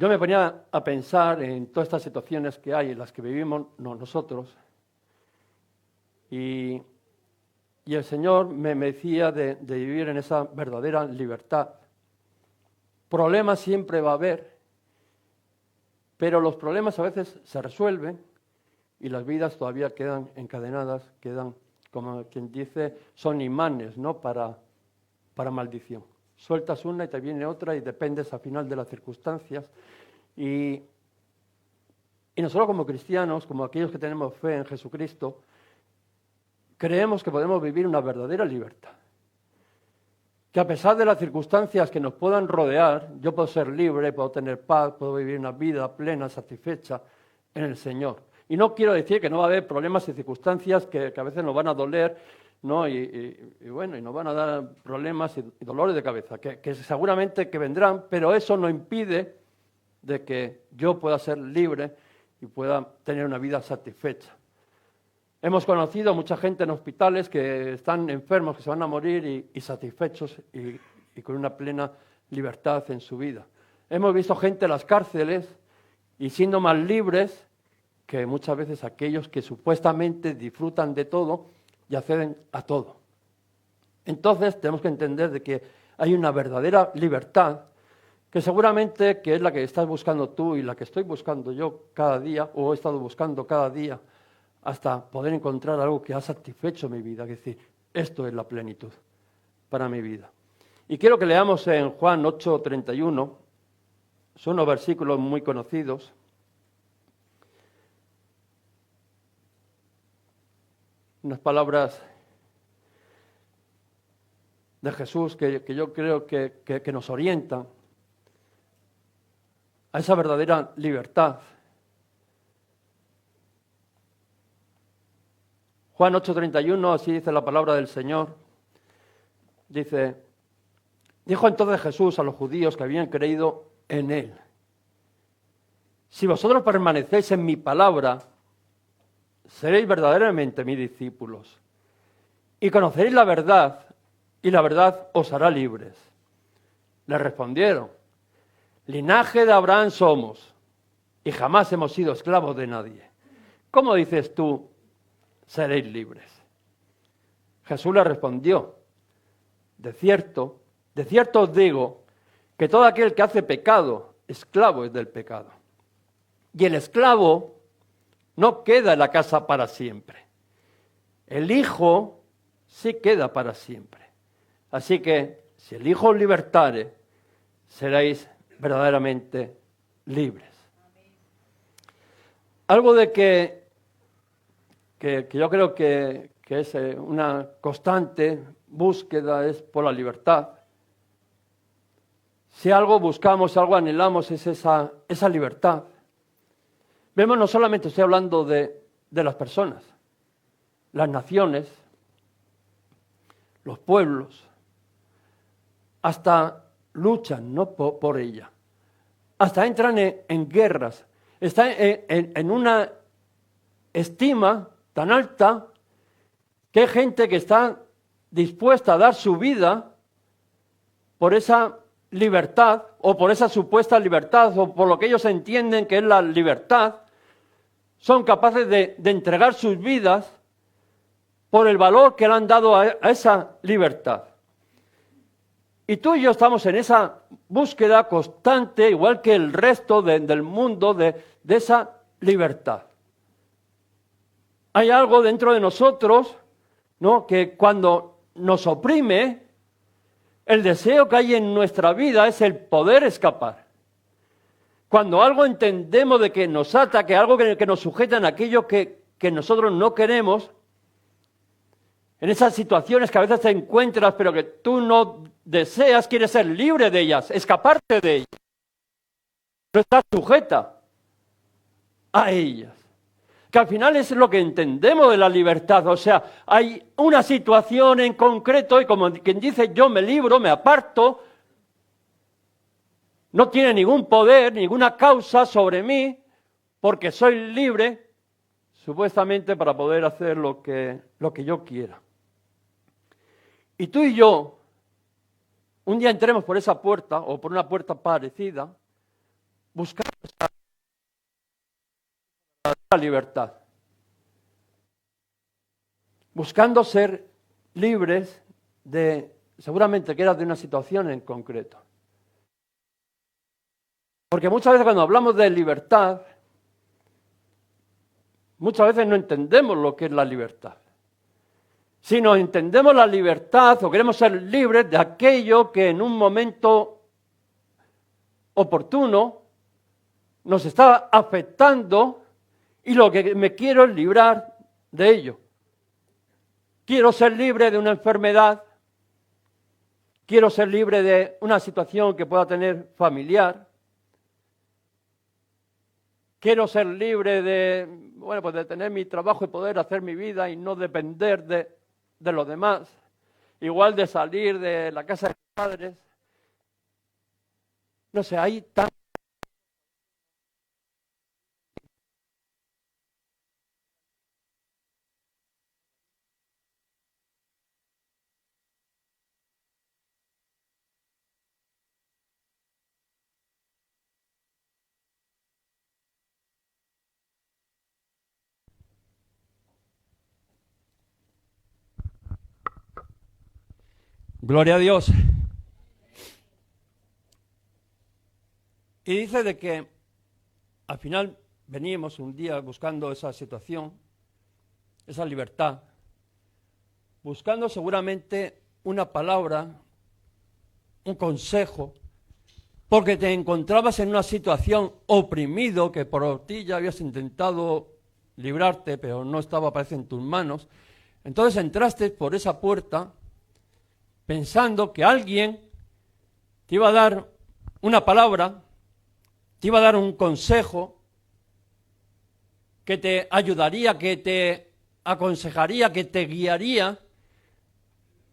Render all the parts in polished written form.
yo me ponía a pensar en todas estas situaciones que hay, en las que vivimos nosotros, y el Señor me decía de vivir en esa verdadera libertad. Problemas siempre va a haber, pero los problemas a veces se resuelven y las vidas todavía quedan encadenadas, quedan, como quien dice, son imanes, ¿no?, para maldición. Sueltas una y te viene otra y dependes al final de las circunstancias. Y nosotros como cristianos, como aquellos que tenemos fe en Jesucristo, creemos que podemos vivir una verdadera libertad. Que a pesar de las circunstancias que nos puedan rodear, yo puedo ser libre, puedo tener paz, puedo vivir una vida plena, satisfecha en el Señor. Y no quiero decir que no va a haber problemas y circunstancias que a veces nos van a doler, ¿no? Y bueno, y nos van a dar problemas y dolores de cabeza, que seguramente que vendrán, pero eso no impide de que yo pueda ser libre y pueda tener una vida satisfecha. Hemos conocido mucha gente en hospitales que están enfermos, que se van a morir y satisfechos y con una plena libertad en su vida. Hemos visto gente en las cárceles y siendo más libres que muchas veces aquellos que supuestamente disfrutan de todo y acceden a todo. Entonces tenemos que entender de que hay una verdadera libertad que seguramente que es la que estás buscando tú y la que estoy buscando yo cada día, o he estado buscando cada día, hasta poder encontrar algo que ha satisfecho mi vida, es decir, esto es la plenitud para mi vida. Y quiero que leamos en Juan 8:31, son unos versículos muy conocidos. Unas palabras de Jesús que yo creo que nos orientan a esa verdadera libertad. Juan 8:31, así dice la palabra del Señor. Dice, dijo entonces Jesús a los judíos que habían creído en Él: si vosotros permanecéis en mi palabra, seréis verdaderamente mis discípulos, y conoceréis la verdad, y la verdad os hará libres. Le respondieron, linaje de Abraham somos, y jamás hemos sido esclavos de nadie. ¿Cómo dices tú, seréis libres? Jesús le respondió, de cierto os digo, que todo aquel que hace pecado, esclavo es del pecado. Y el esclavo no queda en la casa para siempre. El Hijo sí queda para siempre. Así que, si el Hijo os libertare, seréis verdaderamente libres. Algo de que yo creo que es una constante búsqueda es por la libertad. Si algo buscamos, si algo anhelamos, es esa libertad. Vemos, no solamente estoy hablando de las personas, las naciones, los pueblos, hasta luchan, ¿no?, por ella. Hasta entran en guerras. Están en una estima tan alta que hay gente que está dispuesta a dar su vida por esa libertad, o por esa supuesta libertad, o por lo que ellos entienden que es la libertad. Son capaces de entregar sus vidas por el valor que le han dado a esa libertad. Y tú y yo estamos en esa búsqueda constante, igual que el resto del mundo, de esa libertad. Hay algo dentro de nosotros, ¿no?, que cuando nos oprime, el deseo que hay en nuestra vida es el poder escapar. Cuando algo entendemos de que nos ata, que algo que nos sujeta en aquello que nosotros no queremos, en esas situaciones que a veces te encuentras pero que tú no deseas, quieres ser libre de ellas, escaparte de ellas. No estás sujeta a ellas. Que al final es lo que entendemos de la libertad. O sea, hay una situación en concreto y como quien dice, yo me libro, me aparto, no tiene ningún poder, ninguna causa sobre mí, porque soy libre, supuestamente para poder hacer lo que yo quiera. Y tú y yo, un día entremos por esa puerta, o por una puerta parecida, buscando la libertad, buscando ser libres de, seguramente que era de una situación en concreto. Porque muchas veces cuando hablamos de libertad, muchas veces no entendemos lo que es la libertad. Si no entendemos la libertad o queremos ser libres de aquello que en un momento oportuno nos está afectando y lo que me quiero es librar de ello. Quiero ser libre de una enfermedad, quiero ser libre de una situación que pueda tener familiar, quiero ser libre de, bueno, pues de tener mi trabajo y poder hacer mi vida y no depender de los demás, igual de salir de la casa de mis padres. No sé, hay tan... Gloria a Dios. Y dice de que al final veníamos un día buscando esa situación, esa libertad, buscando seguramente una palabra, un consejo, porque te encontrabas en una situación oprimido que por ti ya habías intentado librarte, pero no estaba, parece, en tus manos. Entonces entraste por esa puerta pensando que alguien te iba a dar una palabra, te iba a dar un consejo que te ayudaría, que te aconsejaría, que te guiaría,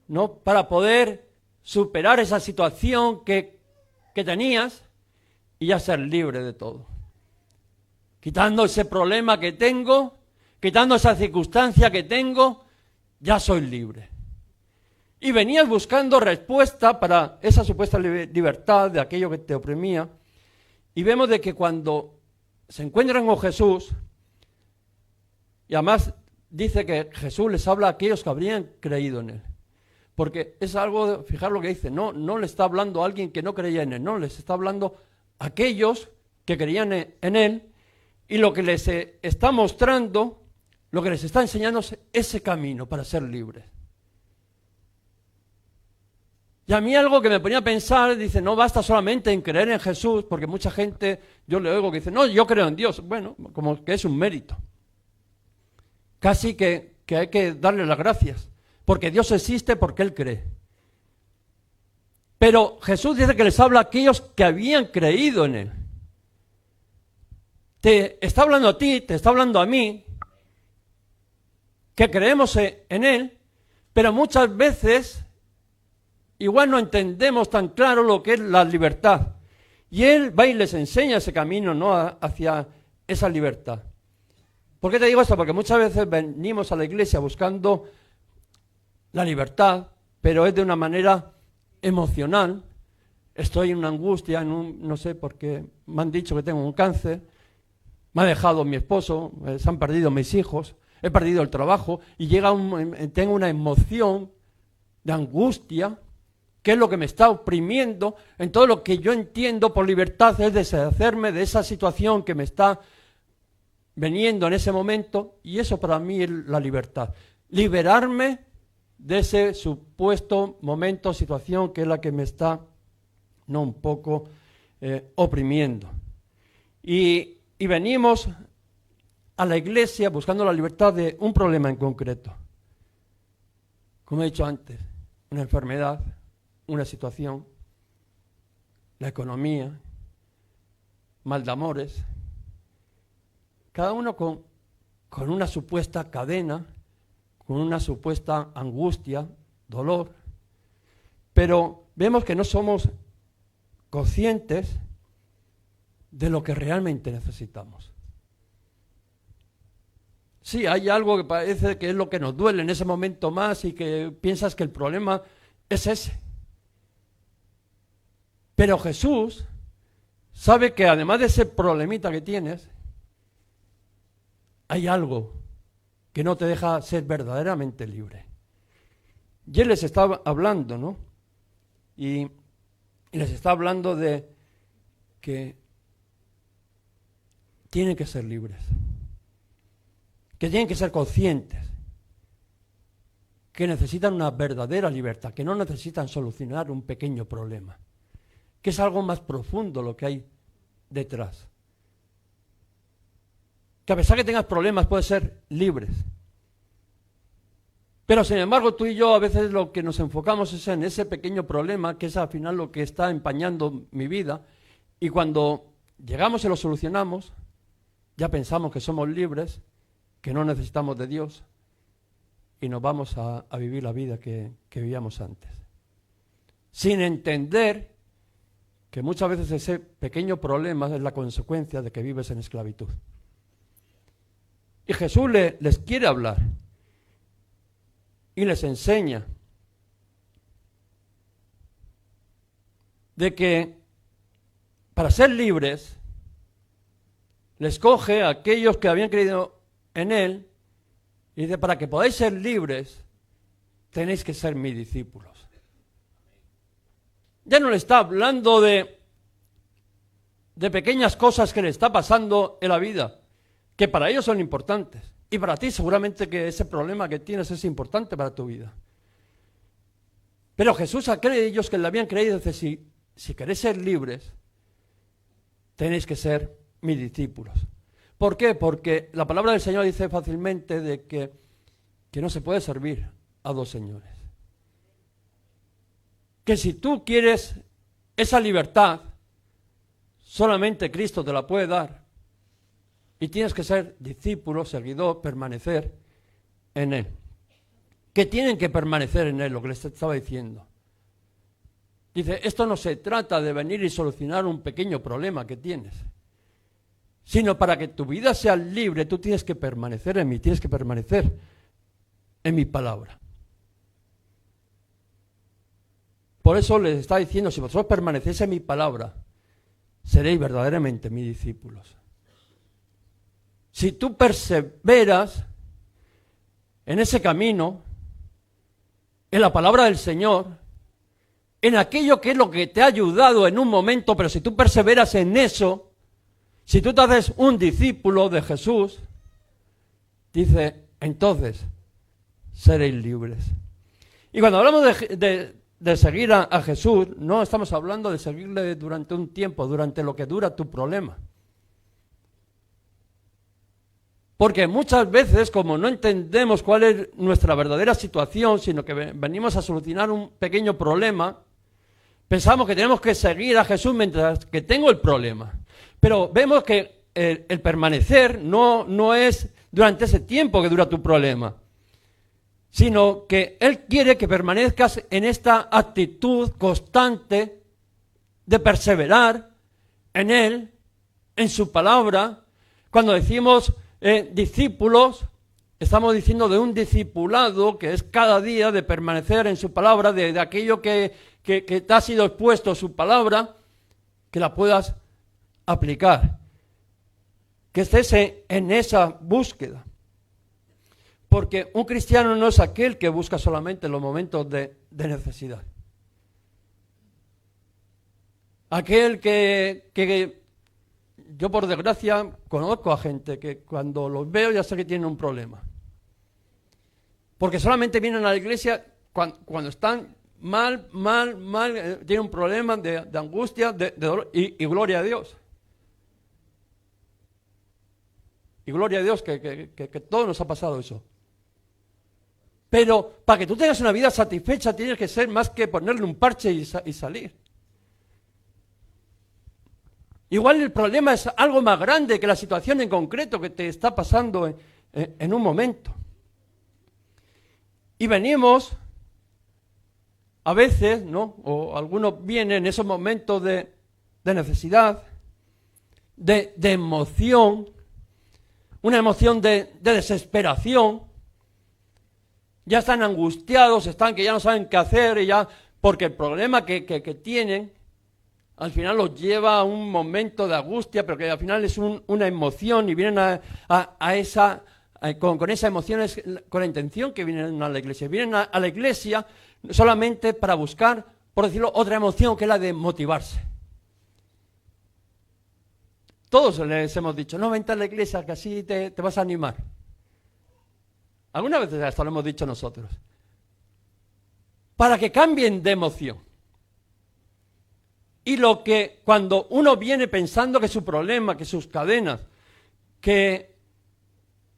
¿no?, para poder superar esa situación que tenías y ya ser libre de todo. Quitando ese problema que tengo, quitando esa circunstancia que tengo, ya soy libre. Y venías buscando respuesta para esa supuesta libertad de aquello que te oprimía. Y vemos de que cuando se encuentran con Jesús, y además dice que Jesús les habla a aquellos que habrían creído en él. Porque es algo, fijar lo que dice, no le está hablando a alguien que no creía en él, no, les está hablando a aquellos que creían en él, y lo que les está mostrando, lo que les está enseñando es ese camino para ser libres. Y a mí algo que me ponía a pensar, dice, no basta solamente en creer en Jesús, porque mucha gente, yo le oigo que dice, no, yo creo en Dios. Bueno, como que es un mérito. Casi que hay que darle las gracias, porque Dios existe porque Él cree. Pero Jesús dice que les habla a aquellos que habían creído en Él. Te está hablando a ti, te está hablando a mí, que creemos en Él, pero muchas veces igual no entendemos tan claro lo que es la libertad. Y Él va y les enseña ese camino, ¿no?, hacia esa libertad. ¿Por qué te digo esto? Porque muchas veces venimos a la iglesia buscando la libertad, pero es de una manera emocional. Estoy en una angustia, no sé, porque me han dicho que tengo un cáncer, me ha dejado mi esposo, se han perdido mis hijos, he perdido el trabajo, y tengo una emoción de angustia, que es lo que me está oprimiendo. En todo lo que yo entiendo por libertad es deshacerme de esa situación que me está veniendo en ese momento, y eso para mí es la libertad. Liberarme de ese supuesto momento, situación que es la que me está un poco oprimiendo. Y venimos a la iglesia buscando la libertad de un problema en concreto. Como he dicho antes, una enfermedad, una situación, la economía, mal de amores, cada uno con una supuesta cadena, con una supuesta angustia, dolor, pero vemos que no somos conscientes de lo que realmente necesitamos. Sí, hay algo que parece que es lo que nos duele en ese momento más y que piensas que el problema es ese. Pero Jesús sabe que además de ese problemita que tienes, hay algo que no te deja ser verdaderamente libre. Y Él les está hablando, ¿no? Y les está hablando de que tienen que ser libres, que tienen que ser conscientes, que necesitan una verdadera libertad, que no necesitan solucionar un pequeño problema, que es algo más profundo lo que hay detrás. Que a pesar que tengas problemas puedes ser libres. Pero sin embargo tú y yo a veces lo que nos enfocamos es en ese pequeño problema, que es al final lo que está empañando mi vida, y cuando llegamos y lo solucionamos, ya pensamos que somos libres, que no necesitamos de Dios, y nos vamos a vivir la vida que vivíamos antes. Sin entender que muchas veces ese pequeño problema es la consecuencia de que vives en esclavitud. Y Jesús les quiere hablar y les enseña de que para ser libres les coge a aquellos que habían creído en Él y dice, para que podáis ser libres tenéis que ser mis discípulos. Ya no le está hablando de pequeñas cosas que le está pasando en la vida, que para ellos son importantes. Y para ti seguramente que ese problema que tienes es importante para tu vida. Pero Jesús a aquellos que le habían creído dice, si queréis ser libres, tenéis que ser mis discípulos. ¿Por qué? Porque la palabra del Señor dice fácilmente de que no se puede servir a dos señores. Que si tú quieres esa libertad, solamente Cristo te la puede dar. Y tienes que ser discípulo, seguidor, permanecer en Él. Que tienen que permanecer en Él, lo que les estaba diciendo. Dice, esto no se trata de venir y solucionar un pequeño problema que tienes, sino para que tu vida sea libre, tú tienes que permanecer en mí, tienes que permanecer en mi palabra. Por eso les está diciendo, si vosotros permanecéis en mi palabra, seréis verdaderamente mis discípulos. Si tú perseveras en ese camino, en la palabra del Señor, en aquello que es lo que te ha ayudado en un momento, pero si tú perseveras en eso, si tú te haces un discípulo de Jesús, dice, entonces seréis libres. Y cuando hablamos de seguir a Jesús, no estamos hablando de seguirle durante un tiempo, durante lo que dura tu problema. Porque muchas veces, como no entendemos cuál es nuestra verdadera situación, sino que venimos a solucionar un pequeño problema, pensamos que tenemos que seguir a Jesús mientras que tengo el problema. Pero vemos que el permanecer no es durante ese tiempo que dura tu problema, sino que Él quiere que permanezcas en esta actitud constante de perseverar en Él, en su palabra. Cuando decimos discípulos, estamos diciendo de un discipulado que es cada día de permanecer en su palabra, de aquello que te ha sido expuesto su palabra, que la puedas aplicar, que estés en esa búsqueda. Porque un cristiano no es aquel que busca solamente los momentos de necesidad. Aquel que yo por desgracia conozco a gente que cuando los veo ya sé que tienen un problema. Porque solamente vienen a la iglesia cuando están mal, tienen un problema de angustia, de dolor y gloria a Dios. Y gloria a Dios que todo nos ha pasado eso. Pero para que tú tengas una vida satisfecha tienes que ser más que ponerle un parche y salir. Igual el problema es algo más grande que la situación en concreto que te está pasando en un momento. Y venimos, a veces, ¿no? O algunos vienen en esos momentos de necesidad, de emoción, una emoción de desesperación. Ya están angustiados, están que ya no saben qué hacer, porque el problema que tienen al final los lleva a un momento de angustia, pero que al final es una emoción y vienen con esa emoción, con la intención que vienen a la iglesia. Vienen a la iglesia solamente para buscar, por decirlo, otra emoción que es la de motivarse. Todos les hemos dicho, no, vente a la iglesia que así te vas a animar. Algunas veces hasta lo hemos dicho nosotros. Para que cambien de emoción. Y lo que cuando uno viene pensando que su problema, que sus cadenas, que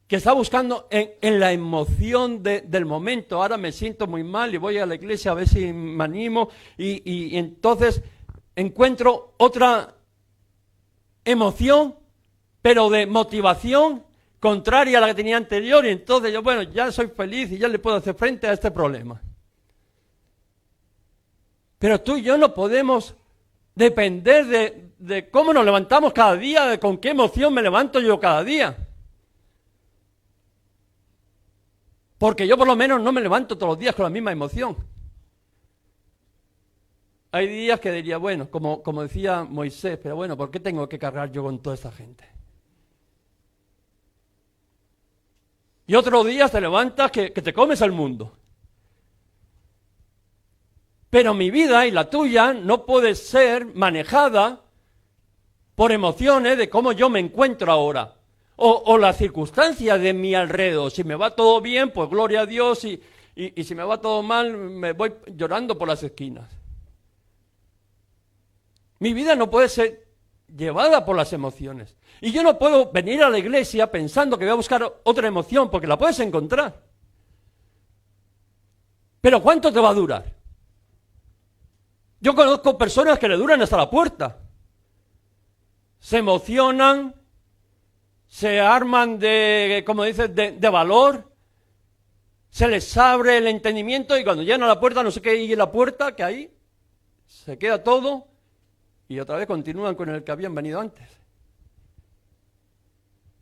está buscando en la emoción del momento, ahora me siento muy mal y voy a la iglesia a ver si me animo y entonces encuentro otra emoción, pero de motivación contraria a la que tenía anterior, y entonces yo, bueno, ya soy feliz y ya le puedo hacer frente a este problema. Pero tú y yo no podemos depender de cómo nos levantamos cada día, de con qué emoción me levanto yo cada día. Porque yo por lo menos no me levanto todos los días con la misma emoción. Hay días que diría, bueno, como decía Moisés, pero bueno, ¿por qué tengo que cargar yo con toda esta gente? Y otros días te levantas que te comes el mundo. Pero mi vida y la tuya no puede ser manejada por emociones de cómo yo me encuentro ahora. O las circunstancias de mi alrededor. Si me va todo bien, pues gloria a Dios. Y si me va todo mal, me voy llorando por las esquinas. Mi vida no puede ser llevada por las emociones. Y yo no puedo venir a la iglesia pensando que voy a buscar otra emoción, porque la puedes encontrar. Pero ¿cuánto te va a durar? Yo conozco personas que le duran hasta la puerta. Se emocionan, se arman como dices, de valor, se les abre el entendimiento y cuando llegan a la puerta, no sé qué hay en la puerta, que ahí se queda todo y otra vez continúan con el que habían venido antes.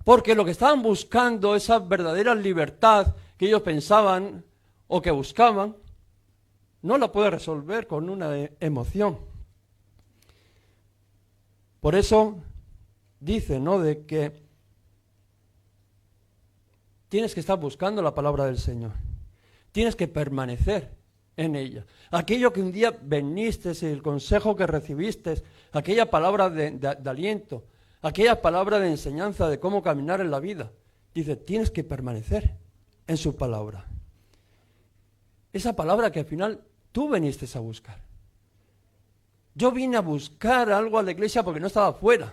Porque lo que estaban buscando, esa verdadera libertad que ellos pensaban o que buscaban, no la puede resolver con una emoción. Por eso dice, ¿no?, de que tienes que estar buscando la palabra del Señor. Tienes que permanecer en ella. Aquello que un día veniste, el consejo que recibiste, aquella palabra de aliento, aquella palabra de enseñanza de cómo caminar en la vida. Dice, tienes que permanecer en su palabra. Esa palabra que al final tú viniste a buscar. Yo vine a buscar algo a la iglesia porque no estaba fuera.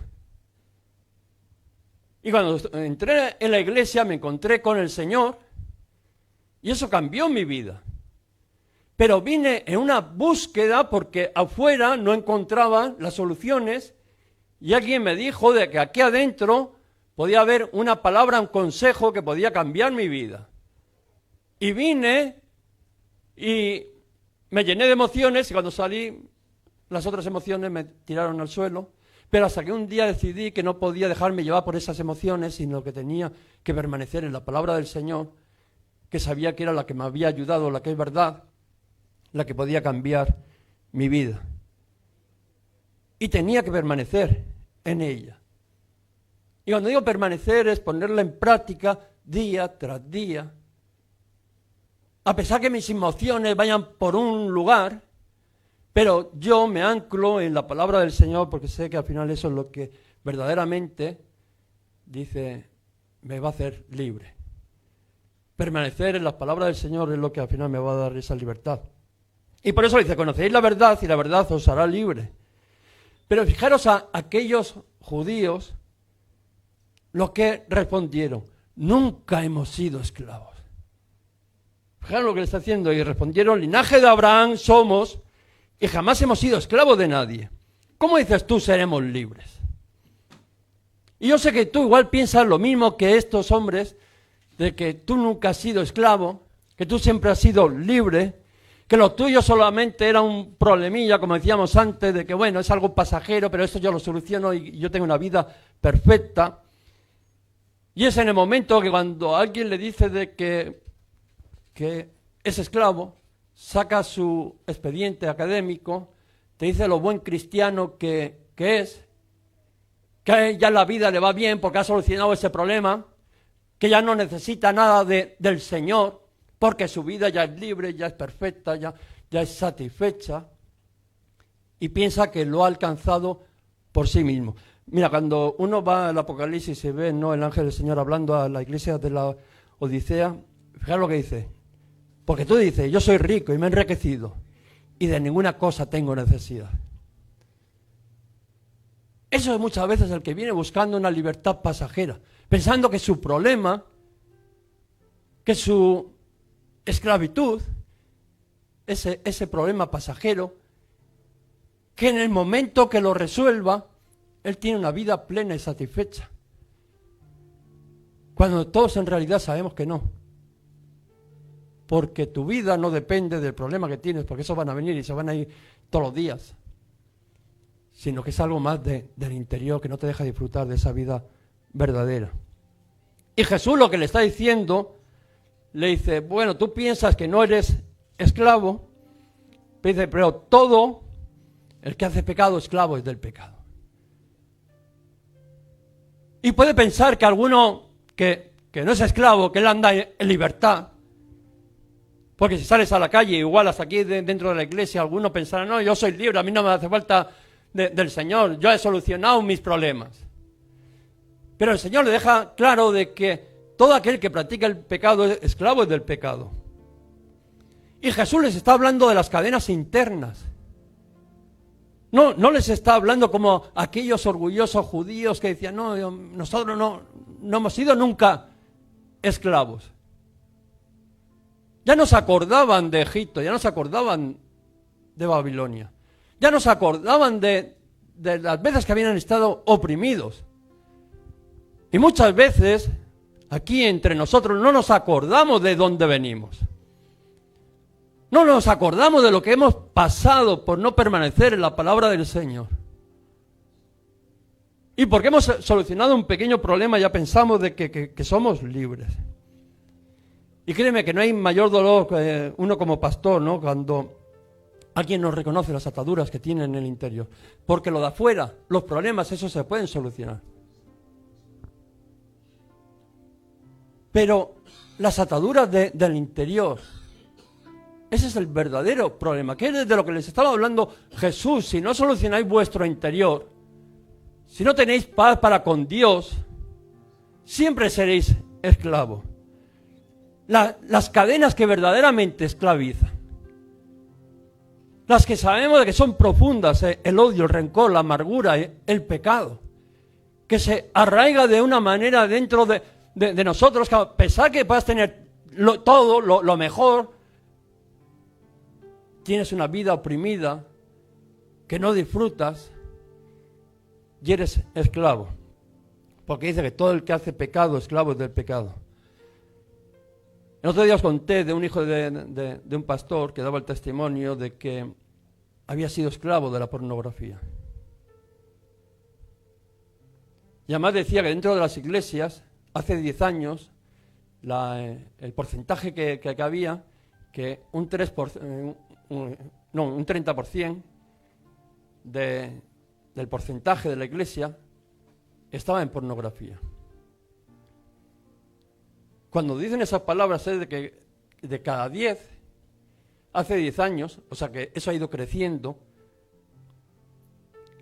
Y cuando entré en la iglesia me encontré con el Señor y eso cambió mi vida. Pero vine en una búsqueda porque afuera no encontraba las soluciones y alguien me dijo de que aquí adentro podía haber una palabra, un consejo que podía cambiar mi vida. Y vine y me llené de emociones y cuando salí las otras emociones me tiraron al suelo. Pero hasta que un día decidí que no podía dejarme llevar por esas emociones, sino que tenía que permanecer en la palabra del Señor, que sabía que era la que me había ayudado, la que es verdad, la que podía cambiar mi vida. Y tenía que permanecer en ella. Y cuando digo permanecer es ponerla en práctica día tras día. A pesar que mis emociones vayan por un lugar, pero yo me anclo en la palabra del Señor porque sé que al final eso es lo que verdaderamente, dice, me va a hacer libre. Permanecer en las palabras del Señor es lo que al final me va a dar esa libertad. Y por eso dice, conocéis la verdad y la verdad os hará libre. Pero fijaros a aquellos judíos, los que respondieron, nunca hemos sido esclavos. Fijaros lo que le está haciendo, y respondieron, linaje de Abraham somos, y jamás hemos sido esclavos de nadie. ¿Cómo dices tú seremos libres? Y yo sé que tú igual piensas lo mismo que estos hombres, de que tú nunca has sido esclavo, que tú siempre has sido libre, que lo tuyo solamente era un problemilla, como decíamos antes, de que bueno, es algo pasajero, pero esto yo lo soluciono y yo tengo una vida perfecta. Y es en el momento que cuando alguien le dice de que es esclavo, saca su expediente académico, te dice lo buen cristiano que es, que ya la vida le va bien porque ha solucionado ese problema, que ya no necesita nada del Señor, porque su vida ya es libre, ya es perfecta, ya es satisfecha, y piensa que lo ha alcanzado por sí mismo. Mira, cuando uno va al Apocalipsis y ve, ¿no?, el ángel del Señor hablando a la iglesia de la Odisea, fijaros lo que dice. Porque tú dices, yo soy rico y me he enriquecido, y de ninguna cosa tengo necesidad. Eso es muchas veces el que viene buscando una libertad pasajera, pensando que su problema, que su esclavitud, ese problema pasajero, que en el momento que lo resuelva, él tiene una vida plena y satisfecha. Cuando todos en realidad sabemos que no. Porque tu vida no depende del problema que tienes, porque esos van a venir y se van a ir todos los días. Sino que es algo más del interior que no te deja disfrutar de esa vida verdadera. Y Jesús lo que le está diciendo, le dice, bueno, tú piensas que no eres esclavo, pero todo el que hace pecado, esclavo es del pecado. Y puede pensar que alguno que no es esclavo, que él anda en libertad, porque si sales a la calle, igual hasta aquí dentro de la iglesia, alguno pensará, no, yo soy libre, a mí no me hace falta del Señor, yo he solucionado mis problemas. Pero el Señor le deja claro de que todo aquel que practica el pecado es esclavo del pecado. Y Jesús les está hablando de las cadenas internas. No les está hablando como aquellos orgullosos judíos que decían, no, nosotros no hemos sido nunca esclavos. Ya no se acordaban de Egipto, ya no se acordaban de Babilonia. Ya no se acordaban de las veces que habían estado oprimidos. Y muchas veces, aquí entre nosotros, no nos acordamos de dónde venimos. No nos acordamos de lo que hemos pasado por no permanecer en la palabra del Señor. Y porque hemos solucionado un pequeño problema, ya pensamos de que somos libres. Y créeme que no hay mayor dolor que uno como pastor, ¿no?, cuando alguien nos reconoce las ataduras que tiene en el interior. Porque lo de afuera, los problemas, esos se pueden solucionar. Pero las ataduras del interior, ese es el verdadero problema, que es de lo que les estaba hablando Jesús. Si no solucionáis vuestro interior, si no tenéis paz para con Dios, siempre seréis esclavos. Las cadenas que verdaderamente esclavizan, las que sabemos de que son profundas, el odio, el rencor, la amargura, el pecado, que se arraiga de una manera dentro de nosotros, que a pesar que puedas tener todo lo mejor, tienes una vida oprimida, que no disfrutas y eres esclavo. Porque dice que todo el que hace pecado, esclavo es del pecado. El otro día os conté de un hijo de un pastor que daba el testimonio de que había sido esclavo de la pornografía. Y además decía que dentro de las iglesias, hace 10 años, el porcentaje que había, que un 30% del porcentaje de la iglesia estaba en pornografía. Cuando dicen esas palabras es de que de cada 10, hace 10 años, o sea que eso ha ido creciendo,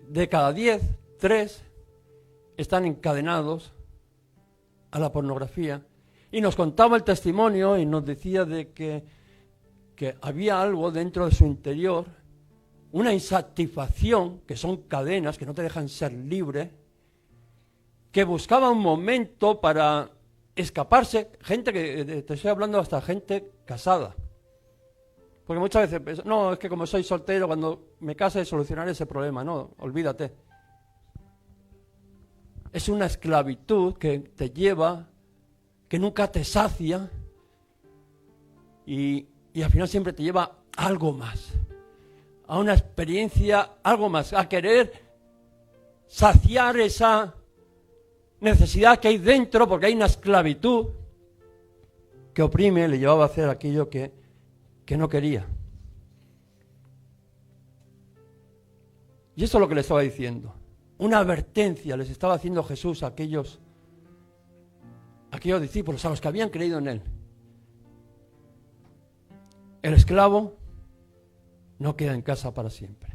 de cada 10, 3 están encadenados a la pornografía. Y nos contaba el testimonio y nos decía de que había algo dentro de su interior, una insatisfacción, que son cadenas que no te dejan ser libre, que buscaba un momento para escaparse, gente que, te estoy hablando hasta gente casada. Porque muchas veces, no, es que como soy soltero, cuando me case solucionaré ese problema. No, olvídate. Es una esclavitud que te lleva, que nunca te sacia y al final siempre te lleva a algo más, a una experiencia, algo más, a querer saciar esa necesidad que hay dentro, porque hay una esclavitud que oprime, le llevaba a hacer aquello que no quería. Y eso es lo que les estaba diciendo. Una advertencia les estaba haciendo Jesús a aquellos discípulos, a los que habían creído en Él. El esclavo no queda en casa para siempre.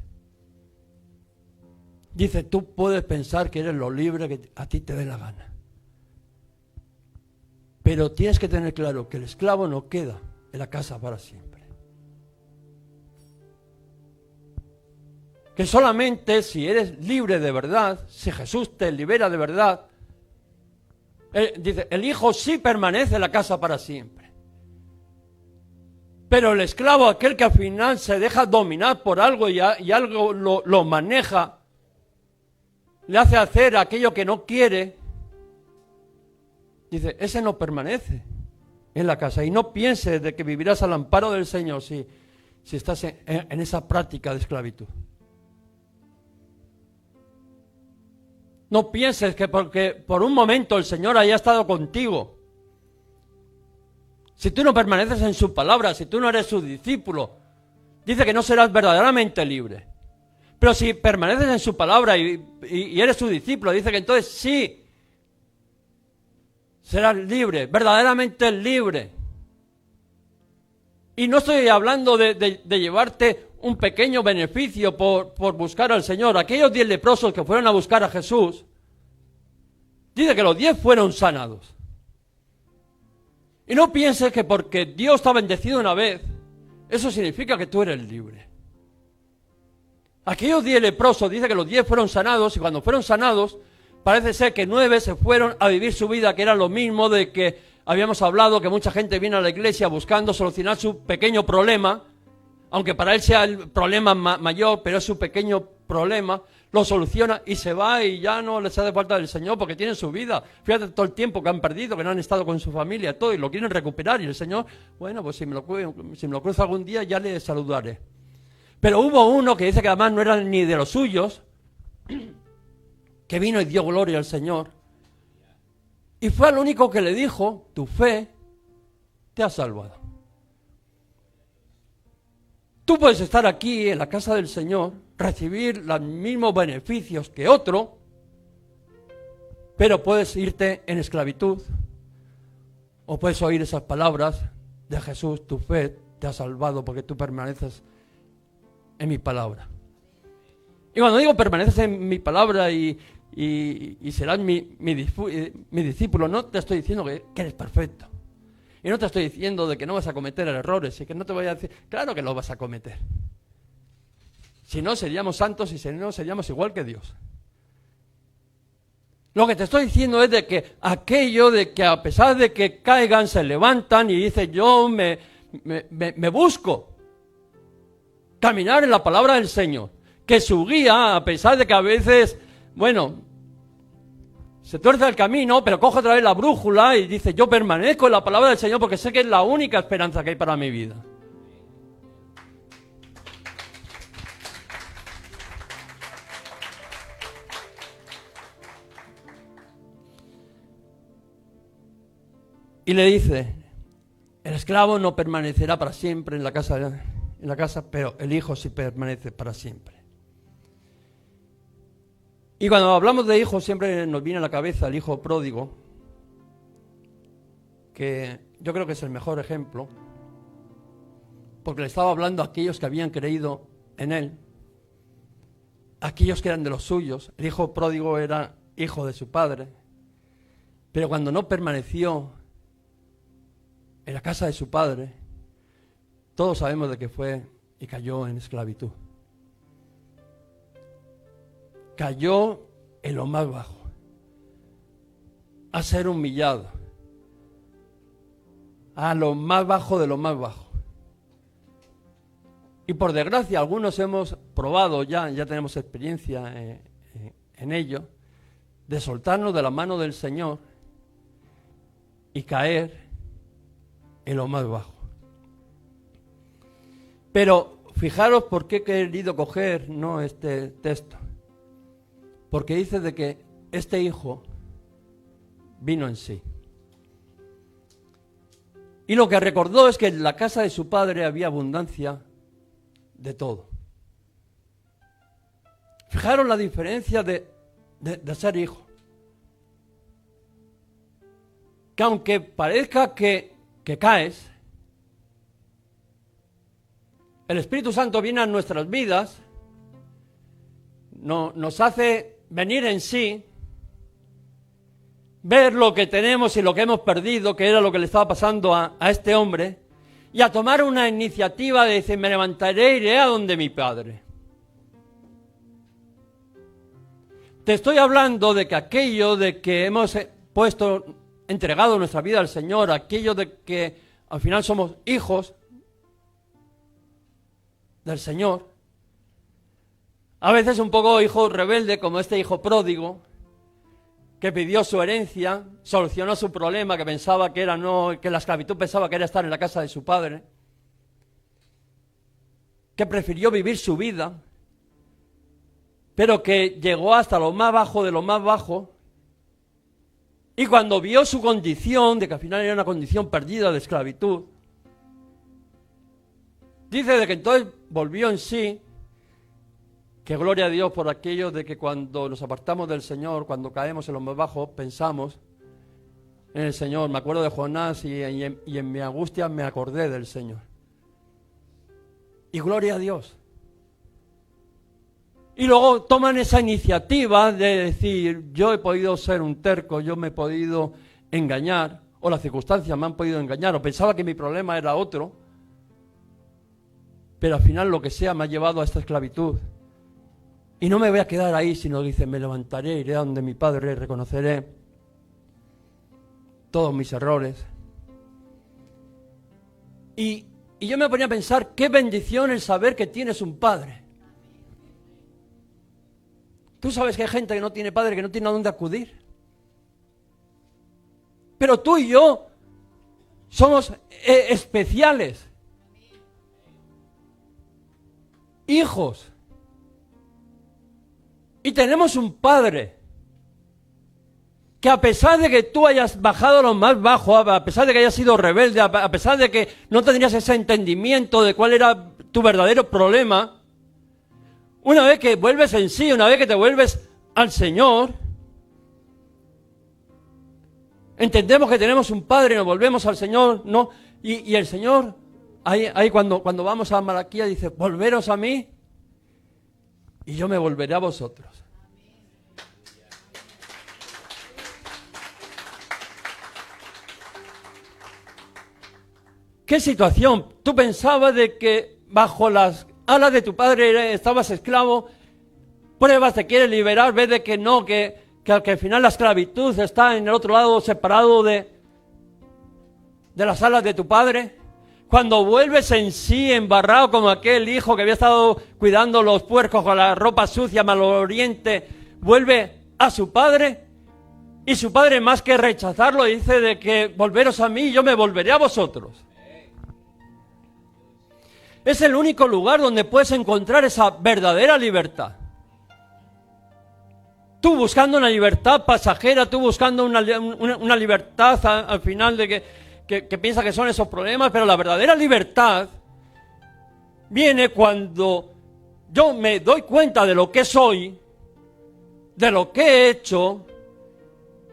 Dice, tú puedes pensar que eres lo libre que a ti te dé la gana. Pero tienes que tener claro que el esclavo no queda en la casa para siempre. Que solamente si eres libre de verdad, si Jesús te libera de verdad, dice, el hijo sí permanece en la casa para siempre. Pero el esclavo, aquel que al final se deja dominar por algo y algo lo maneja, le hace hacer aquello que no quiere, dice, ese no permanece en la casa. Y no pienses de que vivirás al amparo del Señor si estás en esa práctica de esclavitud. No pienses que porque por un momento el Señor haya estado contigo, si tú no permaneces en su palabra, si tú no eres su discípulo, dice que no serás verdaderamente libre. Pero si permaneces en su palabra y eres su discípulo, dice que entonces sí, serás libre, verdaderamente libre. Y no estoy hablando de llevarte un pequeño beneficio por buscar al Señor. Aquellos 10 leprosos que fueron a buscar a Jesús, dice que los 10 fueron sanados. Y no pienses que porque Dios te ha bendecido una vez, eso significa que tú eres libre. Aquellos 10 leprosos, dice que los 10 fueron sanados, y cuando fueron sanados, parece ser que 9 se fueron a vivir su vida, que era lo mismo de que habíamos hablado, que mucha gente viene a la iglesia buscando solucionar su pequeño problema, aunque para él sea el problema mayor, pero es su pequeño problema, lo soluciona y se va y ya no les hace falta del Señor porque tienen su vida. Fíjate todo el tiempo que han perdido, que no han estado con su familia, todo, y lo quieren recuperar. Y el Señor, bueno, pues si me lo cruzo algún día ya le saludaré. Pero hubo uno que dice que además no era ni de los suyos, que vino y dio gloria al Señor. Y fue el único que le dijo, tu fe te ha salvado. Tú puedes estar aquí en la casa del Señor, recibir los mismos beneficios que otro, pero puedes irte en esclavitud, o puedes oír esas palabras de Jesús, tu fe te ha salvado porque tú permaneces en mi palabra. Y cuando digo permaneces en mi palabra y serás mi discípulo, no te estoy diciendo que eres perfecto. Y no te estoy diciendo de que no vas a cometer errores y que no te voy a decir, claro que lo vas a cometer. Si no, seríamos santos y si no, seríamos igual que Dios. Lo que te estoy diciendo es de que aquello de que a pesar de que caigan, se levantan y dicen, yo me busco caminar en la palabra del Señor. Que su guía, a pesar de que a veces, bueno, se tuerce el camino, pero coge otra vez la brújula y dice, yo permanezco en la palabra del Señor porque sé que es la única esperanza que hay para mi vida. Y le dice, el esclavo no permanecerá para siempre en la casa, pero el hijo sí permanece para siempre. Y cuando hablamos de hijos siempre nos viene a la cabeza el hijo pródigo, que yo creo que es el mejor ejemplo, porque le estaba hablando a aquellos que habían creído en él, aquellos que eran de los suyos. El hijo pródigo era hijo de su padre, pero cuando no permaneció en la casa de su padre, todos sabemos de que fue y cayó en esclavitud. Cayó en lo más bajo, a ser humillado, a lo más bajo de lo más bajo. Y por desgracia, algunos hemos probado ya tenemos experiencia en ello, de soltarnos de la mano del Señor y caer en lo más bajo. Pero fijaros por qué he querido coger este texto. Porque dice de que este hijo vino en sí. Y lo que recordó es que en la casa de su padre había abundancia de todo. Fijaros la diferencia de ser hijo. Que aunque parezca que caes, el Espíritu Santo viene a nuestras vidas, nos hace venir en sí, ver lo que tenemos y lo que hemos perdido, que era lo que le estaba pasando a este hombre, y a tomar una iniciativa de decir, me levantaré e iré a donde mi Padre. Te estoy hablando de que aquello de que hemos entregado nuestra vida al Señor, aquello de que al final somos hijos del Señor, a veces un poco hijo rebelde, como este hijo pródigo, que pidió su herencia, solucionó su problema, que pensaba que que la esclavitud pensaba que era estar en la casa de su padre, que prefirió vivir su vida, pero que llegó hasta lo más bajo de lo más bajo, y cuando vio su condición, de que al final era una condición perdida de esclavitud, dice de que entonces volvió en sí, que gloria a Dios por aquello de que cuando nos apartamos del Señor, cuando caemos en lo más bajo, pensamos en el Señor. Me acuerdo de Jonás y en mi angustia me acordé del Señor. Y gloria a Dios. Y luego toman esa iniciativa de decir, yo he podido ser un terco, yo me he podido engañar, o las circunstancias me han podido engañar, o pensaba que mi problema era otro, pero al final lo que sea me ha llevado a esta esclavitud. Y no me voy a quedar ahí, sino dice, me levantaré, iré a donde mi Padre, reconoceré todos mis errores. Y yo me ponía a pensar, qué bendición el saber que tienes un Padre. Tú sabes que hay gente que no tiene padre, que no tiene a dónde acudir. Pero tú y yo somos especiales. Hijos. Y tenemos un Padre que a pesar de que tú hayas bajado a lo más bajo, a pesar de que hayas sido rebelde, a pesar de que no tendrías ese entendimiento de cuál era tu verdadero problema, una vez que vuelves en sí, una vez que te vuelves al Señor, entendemos que tenemos un Padre, nos volvemos al Señor, ¿no? Y el Señor, ahí cuando vamos a Malaquías, dice, volveros a mí y yo me volveré a vosotros. ¿Qué situación? Tú pensabas de que bajo las alas de tu padre estabas esclavo, pruebas, te quieres liberar, ves de que no, que al final la esclavitud está en el otro lado, separado de las alas de tu padre. Cuando vuelves en sí, embarrado como aquel hijo que había estado cuidando los puercos con la ropa sucia, maloliente, vuelve a su padre, y su padre, más que rechazarlo, dice de que volveros a mí y yo me volveré a vosotros. Es el único lugar donde puedes encontrar esa verdadera libertad. Tú buscando una libertad pasajera, tú buscando una libertad al final de que piensa que son esos problemas, pero la verdadera libertad viene cuando yo me doy cuenta de lo que soy, de lo que he hecho,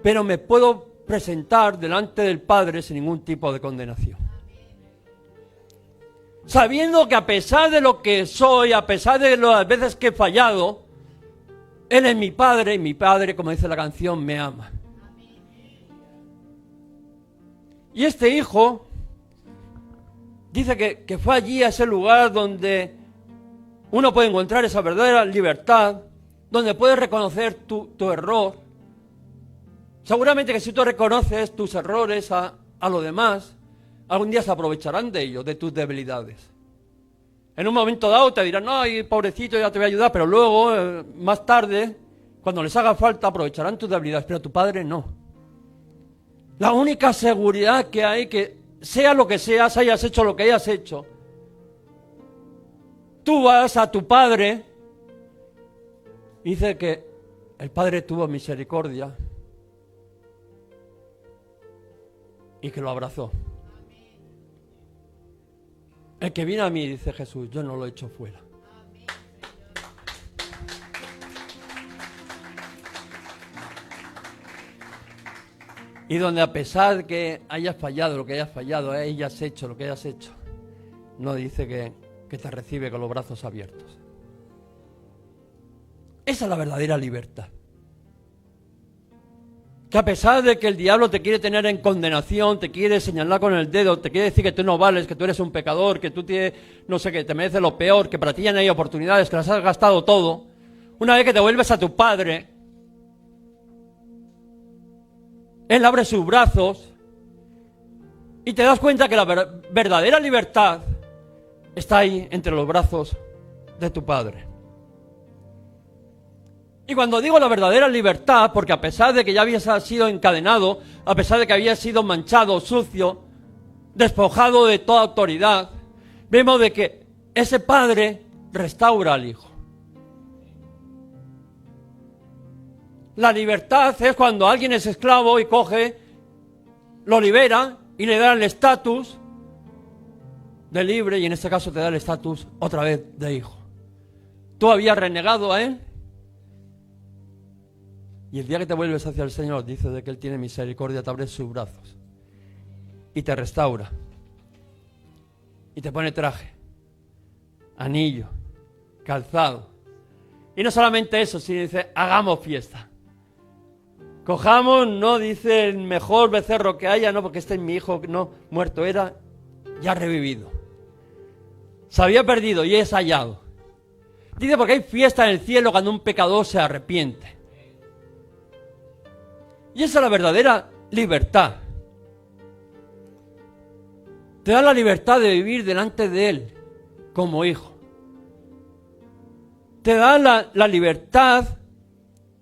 pero me puedo presentar delante del Padre sin ningún tipo de condenación. Sabiendo que a pesar de lo que soy, a pesar de las veces que he fallado, Él es mi Padre y mi Padre, como dice la canción, me ama. Y este hijo dice que fue allí a ese lugar donde uno puede encontrar esa verdadera libertad, donde puedes reconocer tu error. Seguramente que si tú reconoces tus errores a los demás, algún día se aprovecharán de ellos, de tus debilidades. En un momento dado te dirán, ay, pobrecito, ya te voy a ayudar, pero luego, más tarde, cuando les haga falta, aprovecharán tus debilidades, pero tu Padre no. La única seguridad que hay, que sea lo que seas, hayas hecho lo que hayas hecho, tú vas a tu Padre, y dice que el Padre tuvo misericordia y que lo abrazó. El que viene a mí, dice Jesús, yo no lo echo fuera. Y donde a pesar de que hayas fallado lo que hayas fallado, hayas hecho lo que hayas hecho, no dice que te recibe con los brazos abiertos. Esa es la verdadera libertad. Que a pesar de que el diablo te quiere tener en condenación, te quiere señalar con el dedo, te quiere decir que tú no vales, que tú eres un pecador, que tú tienes, no sé, que te mereces lo peor, que para ti ya no hay oportunidades, que las has gastado todo, una vez que te vuelves a tu Padre, Él abre sus brazos y te das cuenta que la verdadera libertad está ahí entre los brazos de tu Padre. Y cuando digo la verdadera libertad, porque a pesar de que ya habías sido encadenado, a pesar de que habías sido manchado, sucio, despojado de toda autoridad, vemos de que ese Padre restaura al Hijo. La libertad es cuando alguien es esclavo y coge, lo libera y le da el estatus de libre, y en este caso te da el estatus otra vez de hijo. Tú habías renegado a Él, y el día que te vuelves hacia el Señor, dice de que Él tiene misericordia, te abre sus brazos y te restaura y te pone traje, anillo, calzado. Y no solamente eso, sino dice, hagamos fiesta. Cojamos, no dice el mejor becerro que haya, no, porque este es mi hijo, no, muerto era, ya revivido. Se había perdido y es hallado. Dice porque hay fiesta en el cielo cuando un pecador se arrepiente. Y esa es la verdadera libertad. Te da la libertad de vivir delante de Él como hijo. Te da la libertad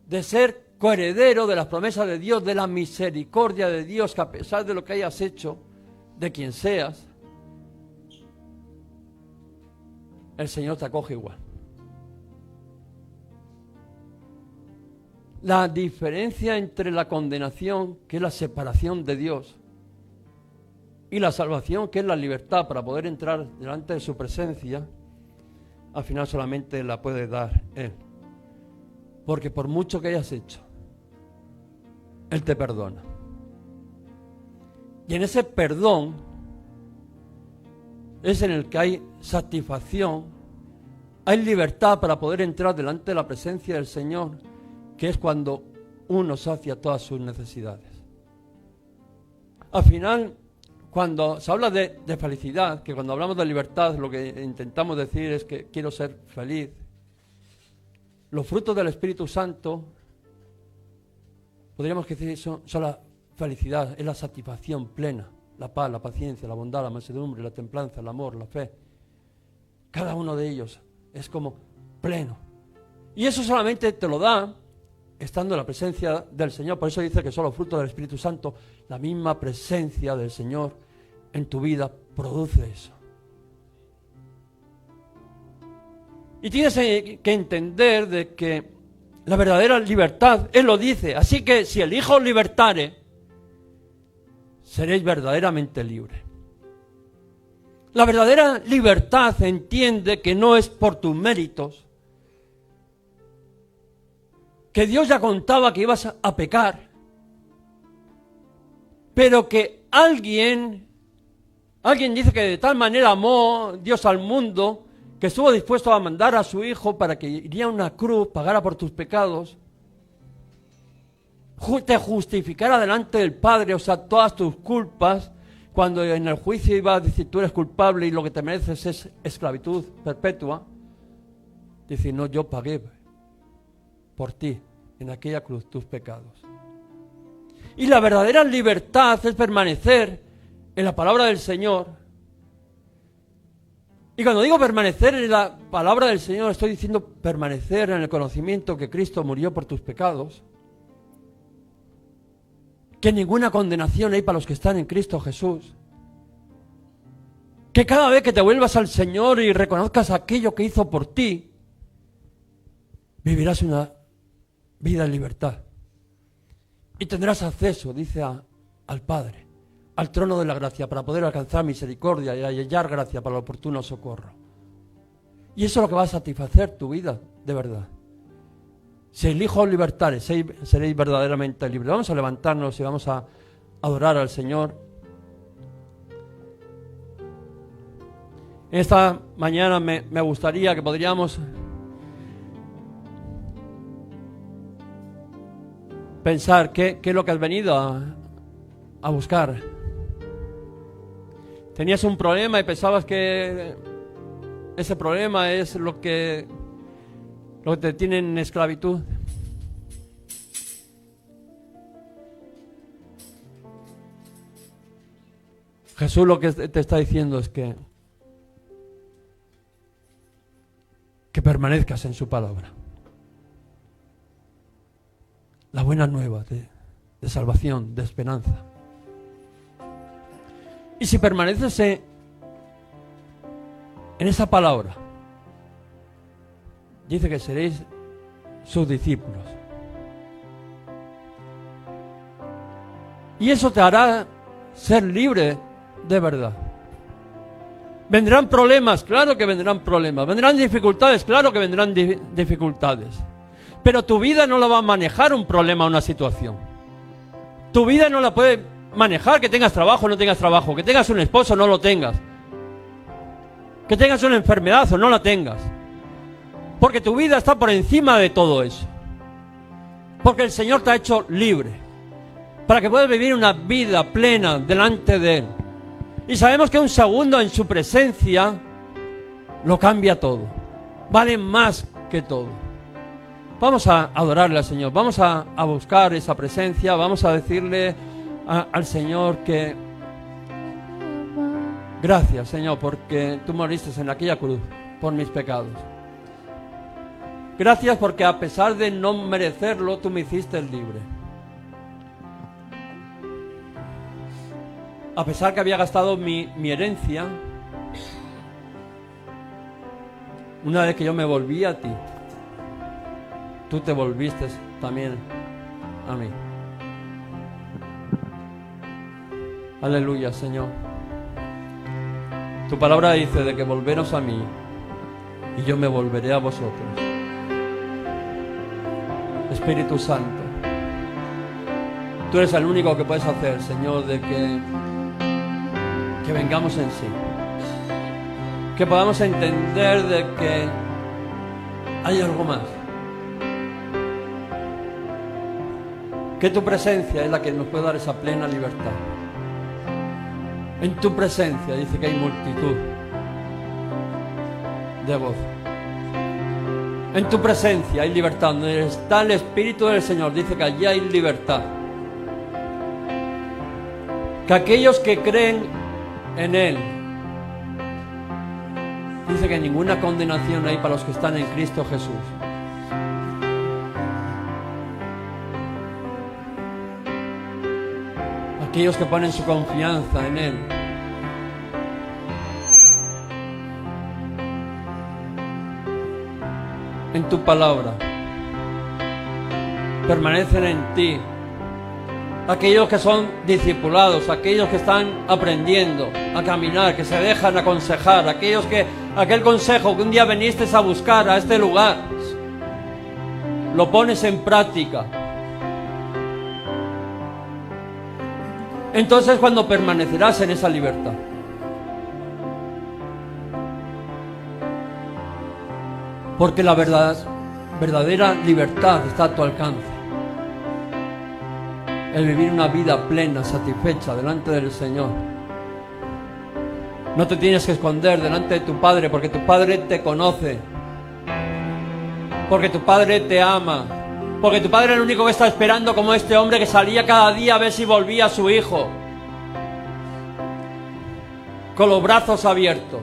de ser coheredero de las promesas de Dios, de la misericordia de Dios, que a pesar de lo que hayas hecho, de quien seas, el Señor te acoge igual. La diferencia entre la condenación, que es la separación de Dios, y la salvación, que es la libertad para poder entrar delante de su presencia, al final solamente la puede dar Él. Porque por mucho que hayas hecho, Él te perdona. Y en ese perdón es en el que hay satisfacción, hay libertad para poder entrar delante de la presencia del Señor, que es cuando uno sacia todas sus necesidades. Al final, cuando se habla de felicidad, que cuando hablamos de libertad lo que intentamos decir es que quiero ser feliz, los frutos del Espíritu Santo, podríamos decir, son la felicidad, es la satisfacción plena, la paz, la paciencia, la bondad, la mansedumbre, la templanza, el amor, la fe. Cada uno de ellos es como pleno. Y eso solamente te lo da estando en la presencia del Señor. Por eso dice que son los frutos del Espíritu Santo. La misma presencia del Señor en tu vida produce eso. Y tienes que entender de que la verdadera libertad, Él lo dice, así que si el Hijo os libertare, seréis verdaderamente libres. La verdadera libertad entiende que no es por tus méritos, que Dios ya contaba que ibas a pecar, pero que alguien dice que de tal manera amó Dios al mundo, que estuvo dispuesto a mandar a su Hijo para que iría a una cruz, pagara por tus pecados, te justificara delante del Padre, o sea, todas tus culpas, cuando en el juicio iba a decir tú eres culpable y lo que te mereces es esclavitud perpetua. Dice, no, yo pagué por ti en aquella cruz tus pecados. Y la verdadera libertad es permanecer en la palabra del Señor. Y cuando digo permanecer en la palabra del Señor, estoy diciendo permanecer en el conocimiento que Cristo murió por tus pecados, que ninguna condenación hay para los que están en Cristo Jesús, que cada vez que te vuelvas al Señor y reconozcas aquello que hizo por ti, vivirás una vida en libertad y tendrás acceso, dice, al Padre, al trono de la gracia, para poder alcanzar misericordia y hallar gracia para el oportuno socorro. Y eso es lo que va a satisfacer tu vida de verdad. Si el Hijo os libertare, seréis verdaderamente libres. Vamos a levantarnos y vamos a adorar al Señor. Esta mañana me gustaría que podríamos pensar qué es lo que has venido a buscar. Tenías un problema y pensabas que ese problema es lo que te tiene en esclavitud. Jesús lo que te está diciendo es que permanezcas en su palabra. La buena nueva de salvación, de esperanza. Y si permaneces en esa palabra, dice que seréis sus discípulos. Y eso te hará ser libre de verdad. ¿Vendrán problemas? Claro que vendrán problemas. ¿Vendrán dificultades? Claro que vendrán dificultades. Pero tu vida no la va a manejar un problema o una situación. Tu vida no la puede manejar que tengas trabajo o no tengas trabajo, que tengas un esposo o no lo tengas, que tengas una enfermedad o no la tengas. Porque tu vida está por encima de todo eso. Porque el Señor te ha hecho libre para que puedas vivir una vida plena delante de Él. Y sabemos que un segundo en su presencia lo cambia todo. Vale más que todo. Vamos a adorarle al Señor. Vamos a buscar esa presencia. Vamos a decirle al Señor que gracias, Señor, porque tú moriste en aquella cruz por mis pecados. Gracias porque a pesar de no merecerlo, tú me hiciste libre. A pesar que había gastado mi herencia, una vez que yo me volví a ti, tú te volviste también a mí. Aleluya, Señor. Tu palabra dice de que volveros a mí y yo me volveré a vosotros. Espíritu Santo, tú eres el único que puedes hacer, Señor, de que vengamos en sí, que podamos entender de que hay algo más, que tu presencia es la que nos puede dar esa plena libertad. En tu presencia dice que hay multitud de voz. En tu presencia hay libertad. Donde está el Espíritu del Señor, dice que allí hay libertad. Que aquellos que creen en Él, dice que ninguna condenación hay para los que están en Cristo Jesús. Aquellos que ponen su confianza en Él. En tu palabra. Permanecen en ti. Aquellos que son discipulados, aquellos que están aprendiendo a caminar, que se dejan aconsejar, aquel consejo que un día viniste a buscar a este lugar, lo pones en práctica. Entonces cuando permanecerás en esa libertad. Porque la verdadera libertad está a tu alcance. El vivir una vida plena, satisfecha delante del Señor. No te tienes que esconder delante de tu Padre, porque tu Padre te conoce, porque tu Padre te ama, porque tu Padre es el único que está esperando, como este hombre que salía cada día a ver si volvía a su hijo, con los brazos abiertos.